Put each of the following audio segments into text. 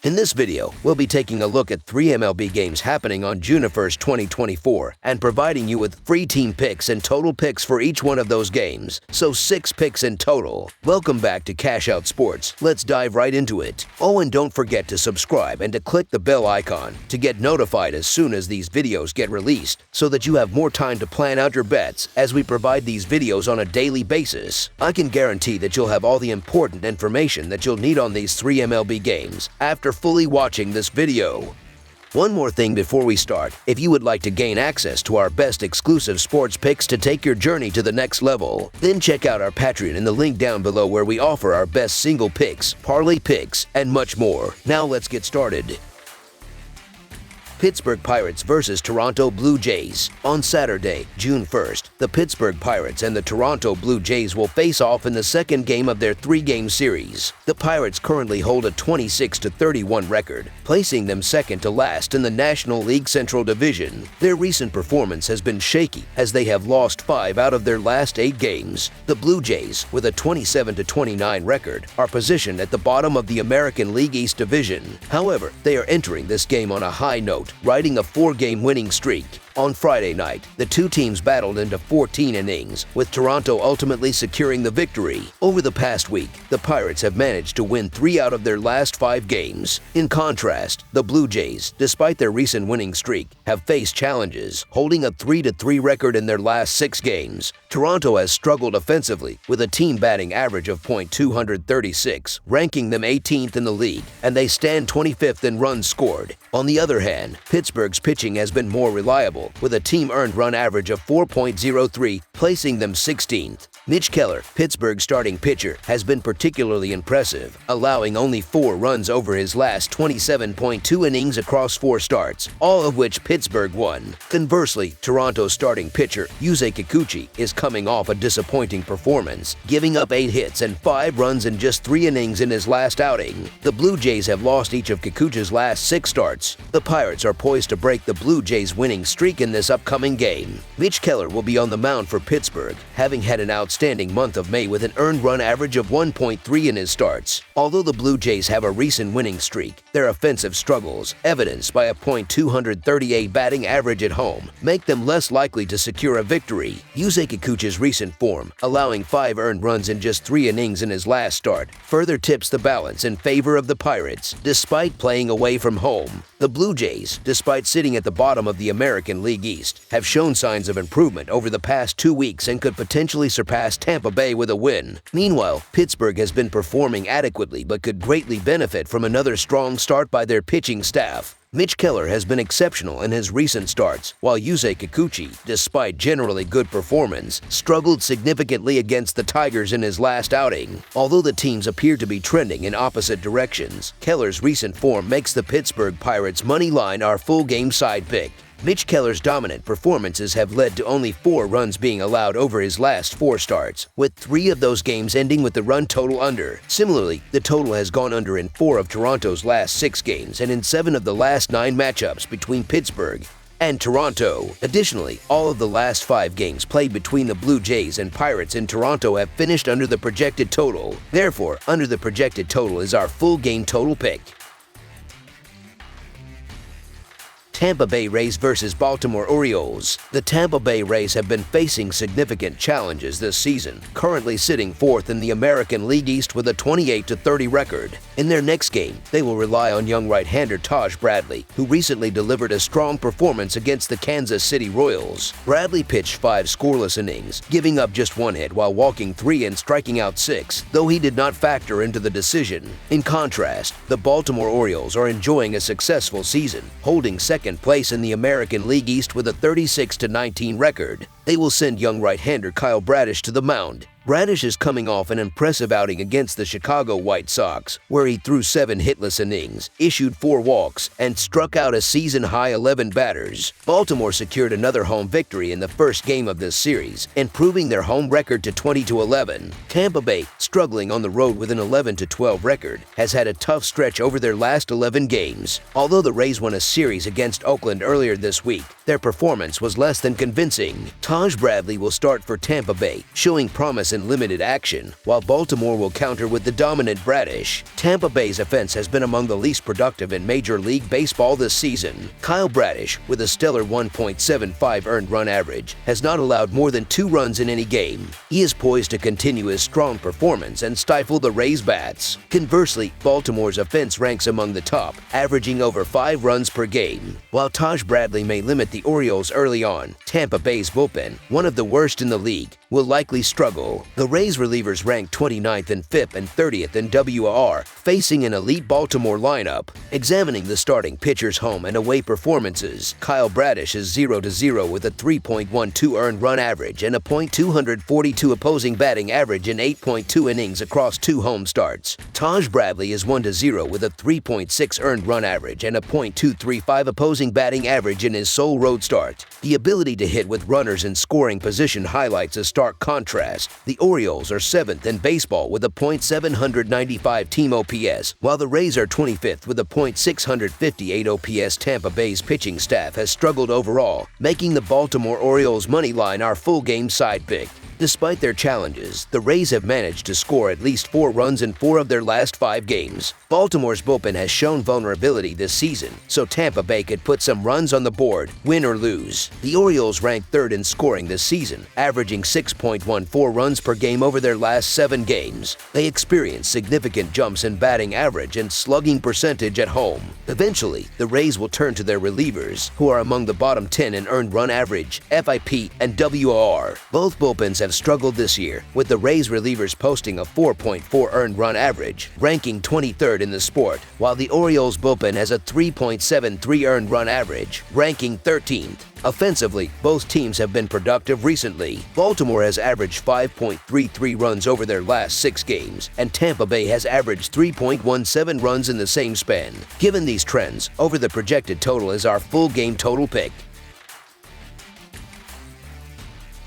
In this video, we'll be taking a look at 3 MLB games happening on June 1st, 2024, and providing you with free team picks and total picks for each one of those games, so 6 picks in total. Welcome back to Cash Out Sports. Let's dive right into it. Oh, and don't forget to subscribe and to click the bell icon to get notified as soon as these videos get released, so that you have more time to plan out your bets as we provide these videos on a daily basis. I can guarantee that you'll have all the important information that you'll need on these 3 MLB games after fully watching this video. One more thing before we start: if you would like to gain access to our best exclusive sports picks to take your journey to the next level, then check out our Patreon in the link down below, where we offer our best single picks, parlay picks, and much more. Now let's get started. Pittsburgh Pirates versus Toronto Blue Jays. On Saturday, June 1st, the Pittsburgh Pirates and the Toronto Blue Jays will face off in the second game of their 3-game series. The Pirates currently hold a 26-31 record, placing them second to last in the National League Central Division. Their recent performance has been shaky, as they have lost 5 out of their last 8 games. The Blue Jays, with a 27-29 record, are positioned at the bottom of the American League East Division. However, they are entering this game on a high note, riding a 4-game winning streak. On Friday night, the two teams battled into 14 innings, with Toronto ultimately securing the victory. Over the past week, the Pirates have managed to win 3 out of their last 5 games. In contrast, the Blue Jays, despite their recent winning streak, have faced challenges, holding a 3-3 record in their last 6 games. Toronto has struggled offensively, with a team batting average of .236, ranking them 18th in the league, and they stand 25th in runs scored. On the other hand, Pittsburgh's pitching has been more reliable, with a team earned run average of 4.03, placing them 16th. Mitch Keller, Pittsburgh's starting pitcher, has been particularly impressive, allowing only 4 runs over his last 27.2 innings across 4 starts, all of which Pittsburgh won. Conversely, Toronto's starting pitcher, Yusei Kikuchi, is coming off a disappointing performance, giving up 8 hits and 5 runs in just 3 innings in his last outing. The Blue Jays have lost each of Kikuchi's last 6 starts. The Pirates are poised to break the Blue Jays' winning streak in this upcoming game. Mitch Keller will be on the mound for Pittsburgh, having had an outstanding month of May with an earned run average of 1.3 in his starts. Although the Blue Jays have a recent winning streak, their offensive struggles, evidenced by a .238 batting average at home, make them less likely to secure a victory. Yusei Kikuchi's recent form, allowing 5 earned runs in just 3 innings in his last start, further tips the balance in favor of the Pirates. Despite playing away from home, the Blue Jays, despite sitting at the bottom of the American League East, have shown signs of improvement over the past 2 weeks and could potentially surpass Tampa Bay with a win. Meanwhile, Pittsburgh has been performing adequately but could greatly benefit from another strong start by their pitching staff. Mitch Keller has been exceptional in his recent starts, while Yusei Kikuchi, despite generally good performance, struggled significantly against the Tigers in his last outing. Although the teams appear to be trending in opposite directions, Keller's recent form makes the Pittsburgh Pirates money line our full-game side pick. Mitch Keller's dominant performances have led to only 4 runs being allowed over his last 4 starts, with 3 of those games ending with the run total under. Similarly, the total has gone under in 4 of Toronto's last 6 games and in 7 of the last 9 matchups between Pittsburgh and Toronto. Additionally, all of the last 5 games played between the Blue Jays and Pirates in Toronto have finished under the projected total. Therefore, under the projected total is our full game total pick. Tampa Bay Rays versus Baltimore Orioles. The Tampa Bay Rays have been facing significant challenges this season, currently sitting 4th in the American League East with a 28-30 record. In their next game, they will rely on young right-hander Taj Bradley, who recently delivered a strong performance against the Kansas City Royals. Bradley pitched 5 scoreless innings, giving up just 1 hit while walking 3 and striking out 6, though he did not factor into the decision. In contrast, the Baltimore Orioles are enjoying a successful season, holding second place in the American League East with a 36-19 record. They will send young right-hander Kyle Bradish to the mound. Bradish is coming off an impressive outing against the Chicago White Sox, where he threw 7 hitless innings, issued 4 walks, and struck out a season-high 11 batters. Baltimore secured another home victory in the first game of this series, improving their home record to 20-11. Tampa Bay, struggling on the road with an 11-12 record, has had a tough stretch over their last 11 games. Although the Rays won a series against Oakland earlier this week, their performance was less than convincing. Taj Bradley will start for Tampa Bay, showing promise in in limited action, while Baltimore will counter with the dominant Bradish. Tampa Bay's offense has been among the least productive in Major League Baseball this season. Kyle Bradish, with a stellar 1.75 earned run average, has not allowed more than 2 runs in any game. He is poised to continue his strong performance and stifle the Rays' bats. Conversely, Baltimore's offense ranks among the top, averaging over 5 runs per game. While Taj Bradley may limit the Orioles early on, Tampa Bay's bullpen, one of the worst in the league, will likely struggle. The Rays relievers rank 29th in FIP and 30th in WAR, facing an elite Baltimore lineup. Examining the starting pitchers' home and away performances, Kyle Bradish is 0-0 with a 3.12 earned run average and a .242 opposing batting average in 8.2 innings across 2 home starts. Taj Bradley is 1-0 with a 3.6 earned run average and a .235 opposing batting average in his sole road start. The ability to hit with runners in scoring position highlights a stark contrast. The Orioles are 7th in baseball with a .795 team OPS, while the Rays are 25th with a .658 OPS. Tampa Bay's pitching staff has struggled overall, making the Baltimore Orioles money line our full game side pick. Despite their challenges, the Rays have managed to score at least 4 runs in 4 of their last 5 games. Baltimore's bullpen has shown vulnerability this season, so Tampa Bay could put some runs on the board, win or lose. The Orioles rank 3rd in scoring this season, averaging 6.14 runs per game over their last 7 games. They experienced significant jumps in batting average and slugging percentage at home. Eventually, the Rays will turn to their relievers, who are among the bottom 10 in earned run average, FIP, and WAR. Both bullpens have struggled this year, with the Rays relievers posting a 4.4 earned run average, ranking 23rd in the sport, while the Orioles bullpen has a 3.73 earned run average, ranking 13th. Offensively, both teams have been productive recently. Baltimore has averaged 5.33 runs over their last 6 games, and Tampa Bay has averaged 3.17 runs in the same span. Given these trends, over the projected total is our full game total pick.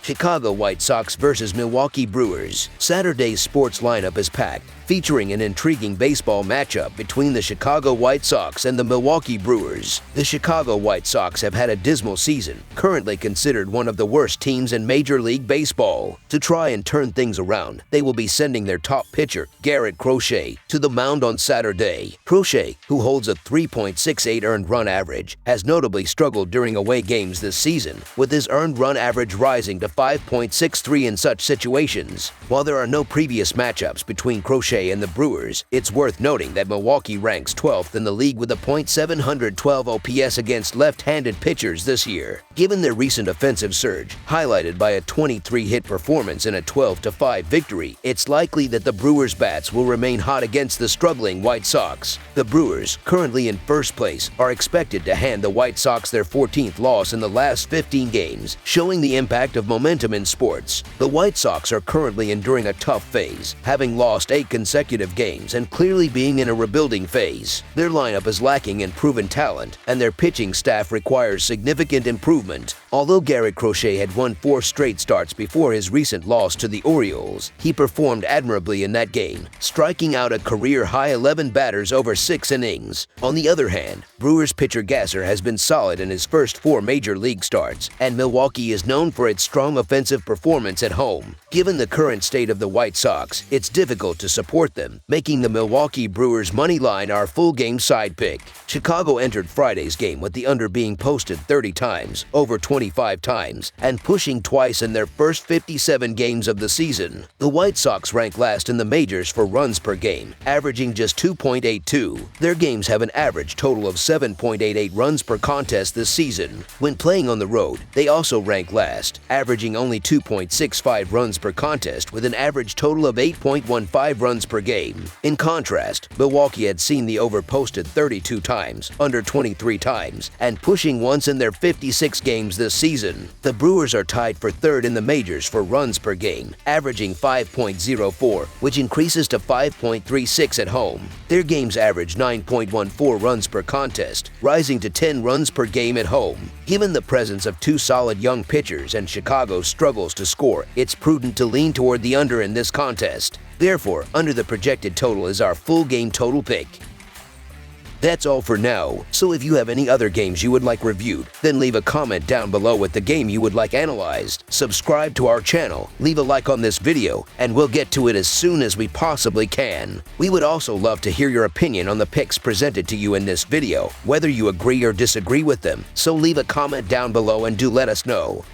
Chicago White Sox vs. Milwaukee Brewers. Saturday's sports lineup is packed, featuring an intriguing baseball matchup between the Chicago White Sox and the Milwaukee Brewers. The Chicago White Sox have had a dismal season, currently considered one of the worst teams in Major League Baseball. To try and turn things around, they will be sending their top pitcher, Garrett Crochet, to the mound on Saturday. Crochet, who holds a 3.68 earned run average, has notably struggled during away games this season, with his earned run average rising to 5.63 in such situations. While there are no previous matchups between Crochet and the Brewers, it's worth noting that Milwaukee ranks 12th in the league with a .712 OPS against left-handed pitchers this year. Given their recent offensive surge, highlighted by a 23-hit performance in a 12-5 victory, it's likely that the Brewers' bats will remain hot against the struggling White Sox. The Brewers, currently in first place, are expected to hand the White Sox their 14th loss in the last 15 games, showing the impact of momentum in sports. The White Sox are currently enduring a tough phase, having lost 8 consecutive games and clearly being in a rebuilding phase. Their lineup is lacking in proven talent, and their pitching staff requires significant improvement. Although Garrett Crochet had won 4 straight starts before his recent loss to the Orioles, he performed admirably in that game, striking out a career-high 11 batters over 6 innings. On the other hand, Brewers pitcher Gasser has been solid in his first 4 major league starts, and Milwaukee is known for its strong offensive performance at home. Given the current state of the White Sox, it's difficult to support them, making the Milwaukee Brewers money line our full game side pick. Chicago entered Friday's game with the under being posted 30 times, over 25 times, and pushing twice in their first 57 games of the season. The White Sox rank last in the majors for runs per game, averaging just 2.82. Their games have an average total of 7.88 runs per contest this season. When playing on the road, they also rank last, averaging only 2.65 runs per contest with an average total of 8.15 runs per game. In contrast, Milwaukee had seen the over posted 32 times, under 23 times, and pushing once in their 56 games this season. The Brewers are tied for 3rd in the majors for runs per game, averaging 5.04, which increases to 5.36 at home. Their games average 9.14 runs per contest, rising to 10 runs per game at home. Given the presence of 2 solid young pitchers and Chicago's struggles to score, it's prudent to lean toward the under in this contest. Therefore, under the projected total is our full game total pick. That's all for now, so if you have any other games you would like reviewed, then leave a comment down below with the game you would like analyzed. Subscribe to our channel, leave a like on this video, and we'll get to it as soon as we possibly can. We would also love to hear your opinion on the picks presented to you in this video, whether you agree or disagree with them, so leave a comment down below and do let us know.